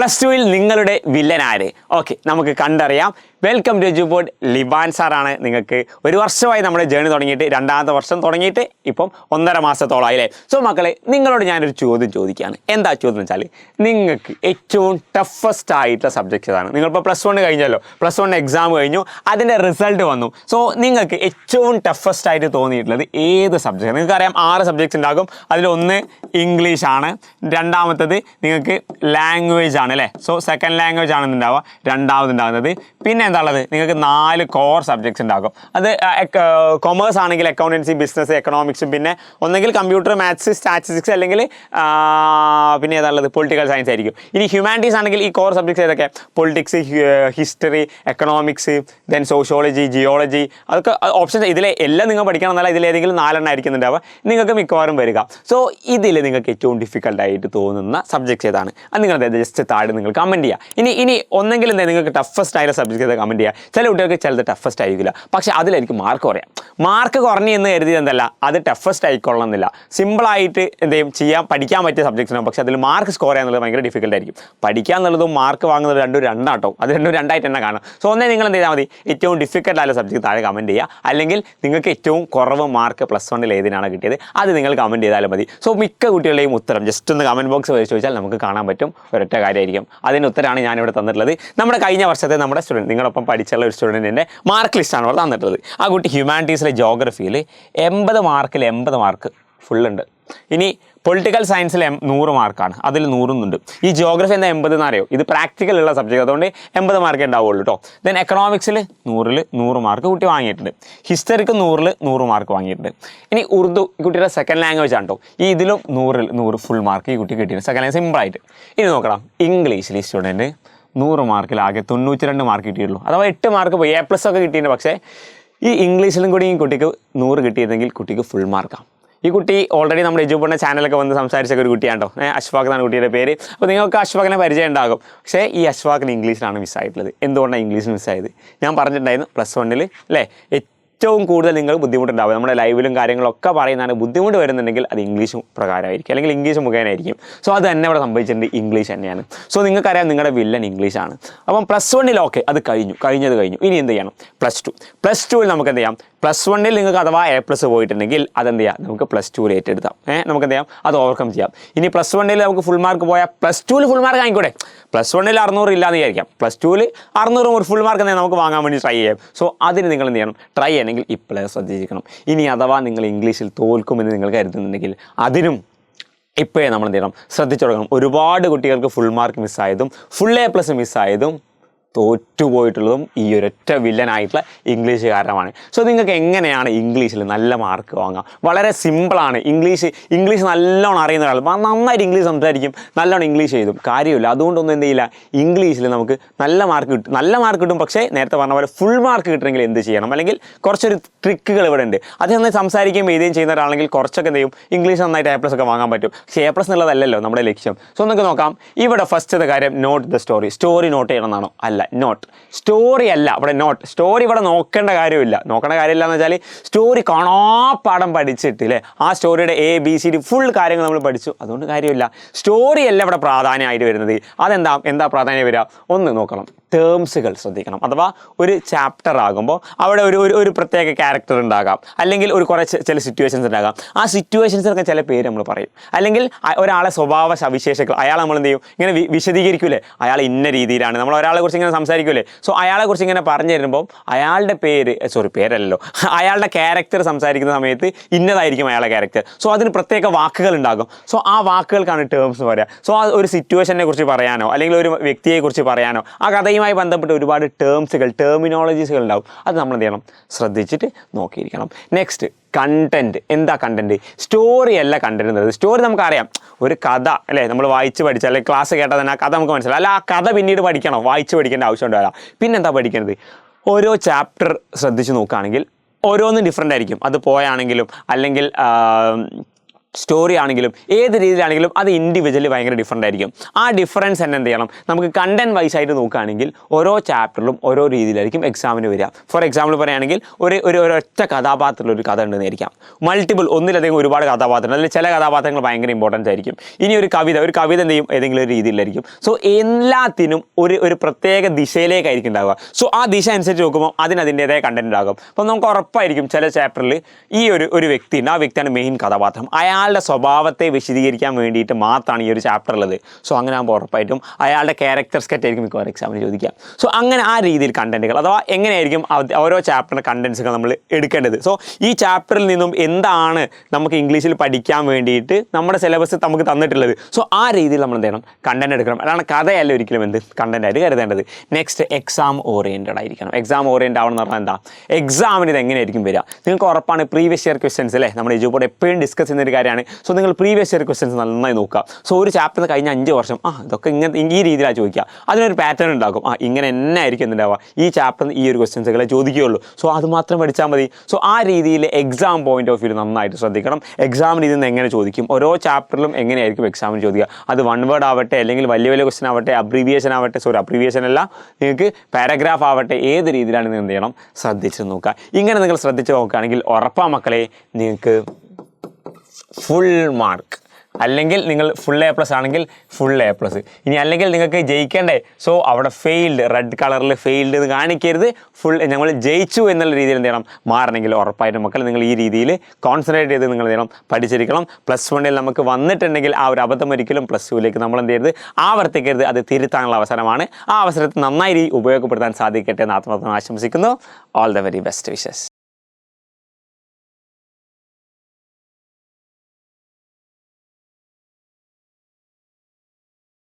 +2 നിങ്ങളുടെ വില്ലൻ ആര്? ഓക്കെ, നമുക്ക് കണ്ടറിയാം. Welcome to എജുപോഡ്. ലിബാൻ സാറാണ്. നിങ്ങൾക്ക് ഒരു വർഷമായി നമ്മുടെ ജേണി തുടങ്ങിയിട്ട്, രണ്ടാമത്തെ വർഷം തുടങ്ങിയിട്ട് ഇപ്പം 1.5 മാസത്തോളമായി അല്ലേ? സോ മക്കളെ, നിങ്ങളോട് ഞാനൊരു ചോദ്യം ചോദിക്കുകയാണ്. എന്താ ചോദ്യം എന്ന് വെച്ചാൽ, നിങ്ങൾക്ക് ഏറ്റവും ടഫസ്റ്റ് ആയിട്ടുള്ള സബ്ജക്റ്റ് ഏതാണ്? നിങ്ങളിപ്പോൾ +1 കഴിഞ്ഞല്ലോ, +1 എക്സാം കഴിഞ്ഞു, അതിൻ്റെ റിസൾട്ട് വന്നു. സോ നിങ്ങൾക്ക് ഏറ്റവും ടഫസ്റ്റ് ആയിട്ട് തോന്നിയിട്ടുള്ളത് ഏത് സബ്ജക്റ്റ്? നിങ്ങൾക്കറിയാം 6 സബ്ജക്ട്സ് ഉണ്ടാകും. അതിലൊന്ന് ഇംഗ്ലീഷാണ്, രണ്ടാമത്തത് നിങ്ങൾക്ക് ലാംഗ്വേജ് ആണ് അല്ലേ? സോ സെക്കൻഡ് ലാംഗ്വേജ് ആണ് ഉണ്ടാവുക, രണ്ടാമതുണ്ടാകുന്നത്. പിന്നെ എന്താ ഉള്ളത്? നിങ്ങൾക്ക് 4 കോർ സബ്ജക്ട്സ് ഉണ്ടാകും. അത് കൊമേഴ്സ് ആണെങ്കിൽ അക്കൗണ്ടൻസി, ബിസിനസ്, എക്കണോമിക്സും, പിന്നെ ഒന്നെങ്കിൽ കമ്പ്യൂട്ടർ, മാത്സ്, സ്റ്റാറ്റിസ്റ്റിക്സ്, അല്ലെങ്കിൽ പിന്നെ ഏതാ ഉള്ളത്? പൊളിറ്റിക്കൽ സയൻസ് ആയിരിക്കും. ഇനി ഹ്യൂമാനിറ്റീസ് ആണെങ്കിൽ ഈ കോർ സബ്ജക്ട്സ് ഏതൊക്കെ? Politics, history, economics, then sociology, geology, അതൊക്കെ ഓപ്ഷൻസ്. ഇതിലെ എല്ലാം നിങ്ങൾ പഠിക്കണം എന്നല്ല, ഇതിലേതെങ്കിലും 4 ആയിരിക്കുന്നുണ്ടാവുക നിങ്ങൾക്ക് മിക്കവാറും വരിക. സോ ഇതിൽ നിങ്ങൾക്ക് ഏറ്റവും ഡിഫിക്കൽട്ടായിട്ട് തോന്നുന്ന സബ്ജക്ട്സ് ഏതാണ്? അത് നിങ്ങൾ ജസ്റ്റ് താഴെ നിങ്ങൾ കമൻറ്റ് ചെയ്യുക. ഇനി ഒന്നെങ്കിൽ എന്താ നിങ്ങൾക്ക് ടഫസ്റ്റ് ആയ സബ്ജക്റ്റ് കമൻറ്റ് ചെയ്യുക. ചില കുട്ടികൾക്ക് ചിലത് ടഫസ്റ്റ് ആയിരിക്കില്ല, പക്ഷേ അതിലെനിക്ക് മാർക്ക് കുറയാം. മാർക്ക് കുറഞ്ഞു എന്ന് കരുതി എന്തല്ല അത് ടഫസ്റ്റ് ആയിക്കൊള്ളണമെന്നില്ല. സിമ്പിളായിട്ട് എന്തെങ്കിലും പഠിക്കാൻ പറ്റിയ സബ്ജക്ട്സിനാണ്, പക്ഷേ അതിൽ മാർക്ക് സ്കോർ ചെയ്യുക എന്നുള്ളത് ഭയങ്കര ഡിഫിക്കൽട്ട് ആയിരിക്കും. പഠിക്കുക എന്നുള്ളതും മാർക്ക് വാങ്ങുന്നത് രണ്ടും രണ്ടാട്ടോ. അത് രണ്ടും രണ്ടായിട്ട് തന്നെ കാണാം. സോ ഒന്നേ നിങ്ങൾ എന്ത് ചെയ്താൽ മതി, ഏറ്റവും ഡിഫിക്കൽട്ട് ആയ സബ്ജക്റ്റ് താഴെ കമൻറ്റ് ചെയ്യുക. അല്ലെങ്കിൽ നിങ്ങൾക്ക് ഏറ്റവും കുറവ് മാർക്ക് +1 ഏതിനാണ് കിട്ടിയത് അത് നിങ്ങൾ കമൻറ്റ് ചെയ്താലും മതി. സോ മിക്ക കുട്ടികളുടെയും ഉത്തരം ജസ്റ്റ് ഒന്ന് കമൻറ്റ് ബോക്സ് വഴി ചോദിച്ചാൽ നമുക്ക് കാണാൻ പറ്റും. ഒരൊറ്റ കാര്യമായിരിക്കും. അതിന് ഉത്തരമാണ് ഞാനിവിടെ തന്നിട്ടുള്ളത്. നമ്മുടെ കഴിഞ്ഞ വർഷത്തെ നമ്മുടെ സ്റ്റുഡൻറ്റ്, നിങ്ങളൊപ്പം പഠിച്ചുള്ള ഒരു സ്റ്റുഡൻറ്റിൻ്റെ മാർക്ക് ലിസ്റ്റാണ് അവിടെ തന്നിട്ടുള്ളത്. ആ കുട്ടി ഹ്യൂമാനിറ്റീസിലെ ജോഗ്രഫിയിൽ 80 മാർക്കിൽ 80 മാർക്ക് ഫുള്ളുണ്ട്. ഇനി പൊളിറ്റിക്കൽ സയൻസിൽ 100 മാർക്കാണ്, അതിൽ 100 ഉണ്ട്. ഈ ജിയോഗ്രഫി എന്താ 80 എന്നറിയോ? ഇത് പ്രാക്ടിക്കൽ ഉള്ള സബ്ജക്റ്റ്, അതുകൊണ്ട് 80 മാർക്ക് ഉണ്ടാവുള്ളൂ കേട്ടോ. ദെൻ എക്കണോമിക്സിൽ 100 മാർക്ക് കുട്ടി വാങ്ങിയിട്ടുണ്ട്. ഹിസ്റ്ററിക്ക് 100 മാർക്ക് വാങ്ങിയിട്ടുണ്ട്. ഇനി ഉറുദു ഈ കുട്ടിയുടെ സെക്കൻഡ് ലാംഗ്വേജ് ആണ് കേട്ടോ. ഈ ഇതിലും 100 ഫുൾ മാർക്ക് ഈ കുട്ടി കിട്ടിയിട്ടുണ്ട്. സെക്കൻഡ് ലാംഗ്വേജ് സിമ്പിളായിട്ട്. ഇനി നോക്കണം, ഇംഗ്ലീഷിൽ ഈ സ്റ്റുഡൻറ്റ് 100 മാർക്കിൽ ആകെ 92 മാർക്ക് കിട്ടിയിട്ടുള്ളൂ. അഥവാ 8 മാർക്ക് പോയി. A+ ഒക്കെ കിട്ടിയിട്ടുണ്ട്. പക്ഷേ ഈ ഇംഗ്ലീഷിലും കൂടി ഈ കുട്ടിക്ക് 100 കിട്ടിയിരുന്നെങ്കിൽ കുട്ടിക്ക് ഫുൾ മാർക്കാണ്. ഈ കുട്ടി ഓൾറെഡി നമ്മുടെ എജുപോഡിൻ്റെ ചാനലൊക്കെ വന്ന് സംസാരിച്ച ഒരു കുട്ടിയാണോ, അഷ്ഫാഖ് എന്നാണ് കുട്ടിയുടെ പേര്. അപ്പോൾ നിങ്ങൾക്ക് അഷ്ഫാഖിനെ പരിചയം ഉണ്ടാകും. പക്ഷേ ഈ അഷ്ഫാഖിന് ഇംഗ്ലീഷിലാണ് മിസ്സായിട്ടുള്ളത്. എന്തുകൊണ്ടാണ് ഇംഗ്ലീഷ് മിസ്സായത്? ഞാൻ പറഞ്ഞിട്ടുണ്ടായിരുന്നു +1 അല്ലേ, ഏറ്റവും കൂടുതൽ നിങ്ങൾ ബുദ്ധിമുട്ടുണ്ടാവുക. നമ്മുടെ ലൈവിലും കാര്യങ്ങളൊക്കെ പറയുന്നതാണ്. ബുദ്ധിമുട്ട് വരുന്നുണ്ടെങ്കിൽ അത് ഇംഗ്ലീഷ് പ്രകാരമായിരിക്കും, അല്ലെങ്കിൽ ഇംഗ്ലീഷ് മുഖേനയായിരിക്കും. സോ അത് തന്നെ ഇവിടെ സംഭവിച്ചിട്ടുണ്ട്, ഇംഗ്ലീഷ് തന്നെയാണ്. സോ നിങ്ങൾക്കറിയാം നിങ്ങളുടെ വില്ലൻ ഇംഗ്ലീഷാണ്. അപ്പം +1 ഓക്കെ, അത് കഴിഞ്ഞത് കഴിഞ്ഞു. ഇനി എന്ത് ചെയ്യണം? +2 നമുക്ക് എന്ത് ചെയ്യാം? +1 നിങ്ങൾക്ക് അഥവാ A+ പോയിട്ടുണ്ടെങ്കിൽ അതെന്ത് ചെയ്യാം? നമുക്ക് +2 ഏറ്റെടുത്താം. നമുക്ക് എന്ത് ചെയ്യാം? അത് ഓവർകം ചെയ്യാം. ഇനി +1 നമുക്ക് ഫുൾ മാർക്ക് പോയാൽ +2 ഫുൾ മാർക്ക് ആയിക്കോട്ടെ. +1 600 ഇല്ലാന്ന് വിചാരിക്കാം. +2 600 ഒരു ഫുൾ മാർക്ക് നമുക്ക് വാങ്ങാൻ വേണ്ടി ട്രൈ ചെയ്യാം. സോ അതിന് നിങ്ങൾ എന്ത് ചെയ്യണം? ട്രൈ ചെയ്യണമെങ്കിൽ ഇപ്പോഴേ ശ്രദ്ധിക്കണം. ഇനി അഥവാ നിങ്ങൾ ഇംഗ്ലീഷിൽ തോൽക്കുമെന്ന് നിങ്ങൾ കരുതുന്നുണ്ടെങ്കിൽ അതിനും ഇപ്പോഴേ നമ്മൾ എന്ത് ചെയ്യണം? ശ്രദ്ധിച്ചു തുടങ്ങണം. ഒരുപാട് കുട്ടികൾക്ക് ഫുൾ മാർക്ക് മിസ്സായതും ഫുൾ A+ മിസ്സായതും തോറ്റുപോയിട്ടുള്ളതും ഈ ഒരൊറ്റ വില്ലനായിട്ടുള്ള ഇംഗ്ലീഷ് കാരണമാണ്. സോ നിങ്ങൾക്ക് എങ്ങനെയാണ് ഇംഗ്ലീഷിൽ നല്ല മാർക്ക് വാങ്ങാം? വളരെ സിമ്പിളാണ്. ഇംഗ്ലീഷ് നല്ലോണം അറിയുന്ന ഒരാൾ നന്നായിട്ട് ഇംഗ്ലീഷ് സംസാരിക്കും, നല്ലോണം ഇംഗ്ലീഷ് എഴുതും, കാര്യമില്ല. അതുകൊണ്ടൊന്നും എന്ത് ചെയ്യില്ല, ഇംഗ്ലീഷിൽ നമുക്ക് നല്ല മാർക്ക് കിട്ടും. പക്ഷേ നേരത്തെ പറഞ്ഞ പോലെ ഫുൾ മാർക്ക് കിട്ടണമെങ്കിൽ എന്ത് ചെയ്യണം? അല്ലെങ്കിൽ കുറച്ചൊരു ട്രിക്കുകൾ ഇവിടെ ഉണ്ട്. അത് നന്നായി സംസാരിക്കുകയും എഴുതുകയും ചെയ്യുന്ന ഒരാളെങ്കിൽ കുറച്ചൊക്കെ എന്ത് ചെയ്യും? ഇംഗ്ലീഷ് നന്നായിട്ട് A+ ഒക്കെ വാങ്ങാൻ പറ്റും. പക്ഷേ A+ എന്നുള്ളതല്ലല്ലോ നമ്മുടെ ലക്ഷ്യം. സോ നമുക്ക് നോക്കാം. ഇവിടെ ഫസ്റ്റത്തെ കാര്യം നോട്ട് ദ സ്റ്റോറി നോട്ട് ചെയ്യണം എന്നാണോ? അല്ല, നോട്ട് സ്റ്റോറി അല്ല ഇവിടെ. സ്റ്റോറി ഇവിടെ നോക്കേണ്ട കാര്യമില്ല എന്ന് വെച്ചാൽ സ്റ്റോറി കാണാപ്പാഠം പഠിച്ചിട്ട് അല്ലേ, ആ സ്റ്റോറിയുടെ ABCD ഫുൾ കാര്യങ്ങൾ നമ്മൾ പഠിച്ചു, അതുകൊണ്ട് കാര്യമില്ല. സ്റ്റോറി അല്ല ഇവിടെ പ്രാധാന്യമായിട്ട് വരുന്നത്. എന്താ പ്രാധാന്യം വരിക? ഒന്ന് നോക്കണം, ടേംസുകൾ ശ്രദ്ധിക്കണം. അഥവാ ഒരു ചാപ്റ്റർ ആകുമ്പോൾ അവിടെ ഒരു പ്രത്യേക ക്യാരക്ടർ ഉണ്ടാകാം, അല്ലെങ്കിൽ ചില സിറ്റുവേഷൻസ് ഉണ്ടാകാം. ആ സിറ്റുവേഷൻസിനൊക്കെ ചില പേര് നമ്മൾ പറയും. അല്ലെങ്കിൽ ഒരാളെ സ്വഭാവ സവിശേഷങ്ങൾ അയാൾ നമ്മൾ എന്ത് ചെയ്യും? ഇങ്ങനെ വിശദീകരിക്കൂലേ, അയാൾ ഇന്ന രീതിയിലാണ്. നമ്മൾ ഒരാളെ കുറിച്ച് ഇങ്ങനെ സംസാരിക്കൂലേ. സോ അയാളെ കുറിച്ച് ഇങ്ങനെ പറഞ്ഞു തരുമ്പോൾ അയാളുടെ പേരല്ലോ, അയാളുടെ ക്യാരക്ടർ സംസാരിക്കുന്ന സമയത്ത് ഇന്നതായിരിക്കും അയാളുടെ ക്യാരക്ടർ. സോ അതിന് പ്രത്യേക വാക്കുകൾ ഉണ്ടാകും. സോ ആ വാക്കുകൾക്കാണ് ടേംസ് പറയുക. സോ ആ ഒരു സിറ്റുവേഷനെ കുറിച്ച് പറയാനോ അല്ലെങ്കിൽ ഒരു വ്യക്തിയെ കുറിച്ച് പറയാനോ ആ കഥയുമായി ബന്ധപ്പെട്ട് ഒരുപാട് ടെർമിനോളജീസുകൾ ഉണ്ടാവും. അത് നമ്മൾ എന്ത് ചെയ്യണം? ശ്രദ്ധിച്ചിട്ട് നോക്കിയിരിക്കണം. Next, content. എന്താ കണ്ടന്റ്? സ്റ്റോറി അല്ല കണ്ടന്റ് എന്നുള്ളത്. സ്റ്റോറി നമുക്കറിയാം, ഒരു കഥ അല്ലേ, നമ്മൾ വായിച്ച് പഠിച്ച അല്ലെങ്കിൽ ക്ലാസ് കേട്ടാൽ തന്നെ ആ കഥ നമുക്ക് മനസ്സിലാവും. അല്ല, ആ കഥ പിന്നീട് പഠിക്കണം, വായിച്ച് പഠിക്കേണ്ട ആവശ്യം ഉണ്ടാവില്ല. പിന്നെന്താ പഠിക്കേണ്ടത്? ഓരോ ചാപ്റ്റർ ശ്രദ്ധിച്ച് നോക്കുകയാണെങ്കിൽ ഓരോന്നും ഡിഫറെൻ്റ് ആയിരിക്കും. അത് പോയാണെങ്കിലും അല്ലെങ്കിൽ സ്റ്റോറി ആണെങ്കിലും ഏത് രീതിയിലാണെങ്കിലും അത് ഇൻഡിവിജ്വലി ഭയങ്കര ഡിഫറൻ്റ് ആയിരിക്കും. ആ ഡിഫറൻസ് തന്നെ എന്ത് ചെയ്യണം, നമുക്ക് കണ്ടന്റ് വൈസ് ആയിട്ട് നോക്കുകയാണെങ്കിൽ ഓരോ ചാപ്റ്ററിലും ഓരോ രീതിയിലായിരിക്കും എക്സാമിന് വരിക. ഫോർ എക്സാമ്പിൾ പറയുകയാണെങ്കിൽ ഒരൊറ്റ കഥാപാത്രത്തിൽ ഒരു കഥ ഉണ്ടെന്നായിരിക്കാം, മൾട്ടിപ്പിൾ ഒന്നിലധികം ഒരുപാട് കഥാപാത്രങ്ങൾ, അല്ലെങ്കിൽ ചില കഥാപാത്രങ്ങൾ ഭയങ്കര ഇമ്പോർട്ടൻസ് ആയിരിക്കും. ഇനി ഒരു കവിത എന്ത് ചെയ്യും, ഏതെങ്കിലും ഒരു രീതിയിലായിരിക്കും. സോ എല്ലാത്തിനും ഒരു പ്രത്യേക ദിശയിലേക്കായിരിക്കും ഉണ്ടാവുക. സോ ആ ദിശ അനുസരിച്ച് നോക്കുമ്പോൾ അതിൻ്റെതായ കണ്ടന്റ് ഉണ്ടാകും. അപ്പോൾ നമുക്ക് ഉറപ്പായിരിക്കും ചില ചാപ്റ്ററിൽ ഈ ഒരു വ്യക്തിയുണ്ട്, ആ വ്യക്തിയാണ് മെയിൻ കഥാപാത്രം, അയാളുടെ സ്വഭാവത്തെ വിശദീകരിക്കാൻ വേണ്ടിയിട്ട് മാത്രമാണ് ഈ ഒരു ചാപ്റ്റർ ഉള്ളത്. സോ അങ്ങനെ ആകുമ്പോൾ ഉറപ്പായിട്ടും അയാളുടെ ക്യാരക്ടർ സ്കെറ്റ് ആയിരിക്കും മിക്കവാറും എക്സാമിന് ചോദിക്കുക. സോ അങ്ങനെ ആ രീതിയിൽ കണ്ടന്റുകൾ അഥവാ എങ്ങനെയായിരിക്കും ഓരോ ചാപ്റ്ററിൻ്റെ കണ്ടന്റ്സുകൾ നമ്മൾ എടുക്കേണ്ടത്. സോ ഈ ചാപ്റ്ററിൽ നിന്നും എന്താണ് നമുക്ക് ഇംഗ്ലീഷിൽ പഠിക്കാൻ വേണ്ടിയിട്ട് നമ്മുടെ സിലബസ് നമുക്ക് തന്നിട്ടുള്ളത്. സോ ആ രീതിയിൽ നമ്മൾ എന്ത് ചെയ്യണം, കണ്ടന്റ് എടുക്കണം. അതാണ് കഥയല്ല ഒരിക്കലും കണ്ടന്റ് ആയിട്ട് കരുതേണ്ടത്. നെക്സ്റ്റ്, എക്സാം ഓറിയൻറ്റഡ് ആയിരിക്കണം. എക്സാം ഓറിയൻറ്റഡ് ആവണമെന്ന് പറഞ്ഞാൽ എന്താ, എക്സാമിന് ഇത് എങ്ങനെയായിരിക്കും വരിക. നിങ്ങൾക്ക് ഉറപ്പാണ് പ്രീവിയസ് ഇയർ ക്വസ്റ്റൻസ് അല്ലേ, നമ്മുടെ എജുബോർഡ് എപ്പോഴും ഡിസ്കസ് ചെയ്യുന്ന ഒരു കാര്യമാണ്. സോ നിങ്ങൾ പ്രീവിയസ് ഇയർ ക്വസ്റ്റൻസ് നന്നായി നോക്കുക. സോ ഒരു ചാപ്റ്ററിന് കഴിഞ്ഞ 5 വർഷം ഇതൊക്കെ ഈ രീതിയിലാണ് ചോദിക്കുക. അതിനൊരു പാറ്റേൺ ഉണ്ടാക്കും. ഇങ്ങനെ തന്നെ ആയിരിക്കും എന്തുണ്ടാവുക, ഈ ചാപ്റ്ററിന് ഈ ഒരു ക്വസ്റ്റൻസുകളെ ചോദിക്കുകയുള്ളൂ. സോ അത് മാത്രം പഠിച്ചാൽ മതി. സോ ആ രീതിയിൽ എക്സാം പോയിന്റ് ഓഫ് വ്യൂ നന്നായിട്ട് ശ്രദ്ധിക്കണം. എക്സാമിന് ഇതിൽ നിന്ന് എങ്ങനെ ചോദിക്കും, ഓരോ ചാപ്റ്ററിലും എങ്ങനെയായിരിക്കും എക്സാമിന് ചോദിക്കുക. അത് വൺ വേർഡ് ആവട്ടെ, അല്ലെങ്കിൽ വലിയ ക്വസ്റ്റൻ ആവട്ടെ, അബ്രീവിയേഷൻ ആവട്ടെ, അബ്രീവിയേഷൻ അല്ല, നിങ്ങൾക്ക് പാരഗ്രാഫ് ആവട്ടെ, ഏത് രീതിയിലാണ് നിങ്ങൾ എന്ത് ചെയ്യണം, ശ്രദ്ധിച്ച് നോക്കുക. ഇങ്ങനെ നിങ്ങൾ ശ്രദ്ധിച്ച് നോക്കുകയാണെങ്കിൽ ഉറപ്പാ മക്കളെ നിങ്ങൾക്ക് ഫുൾ മാർക്ക്, അല്ലെങ്കിൽ നിങ്ങൾ ഫുൾ A+ ആണെങ്കിൽ ഫുൾ A+. ഇനി അല്ലെങ്കിൽ നിങ്ങൾക്ക് ജയിക്കേണ്ടേ, സോ അവിടെ ഫെയിൽഡ്, റെഡ് കളറിൽ ഫെയിൽഡ് എന്ന് കാണിക്കരുത്. ഞങ്ങൾ ജയിച്ചു എന്നുള്ള രീതിയിൽ എന്ത് ചെയ്യണം, മാറണമെങ്കിൽ ഉറപ്പായിട്ടും മക്കൾ നിങ്ങൾ ഈ രീതിയിൽ കോൺസെൻട്രേറ്റ് ചെയ്ത് നിങ്ങൾ എന്ത് ചെയ്യണം, പഠിച്ചിരിക്കണം. +1 നമുക്ക് വന്നിട്ടുണ്ടെങ്കിൽ ആ ഒരു അബദ്ധം ഒരിക്കലും +2 നമ്മൾ എന്ത് ചെയ്യരുത്, ആവർത്തിക്കരുത്. അത് തിരുത്താനുള്ള അവസരമാണ്. ആ അവസരത്തെ നന്നായി ഉപയോഗപ്പെടുത്താൻ സാധിക്കട്ടെ എന്ന് ആത്മാർത്ഥമായി ആശംസിക്കുന്നു. All the very best wishes.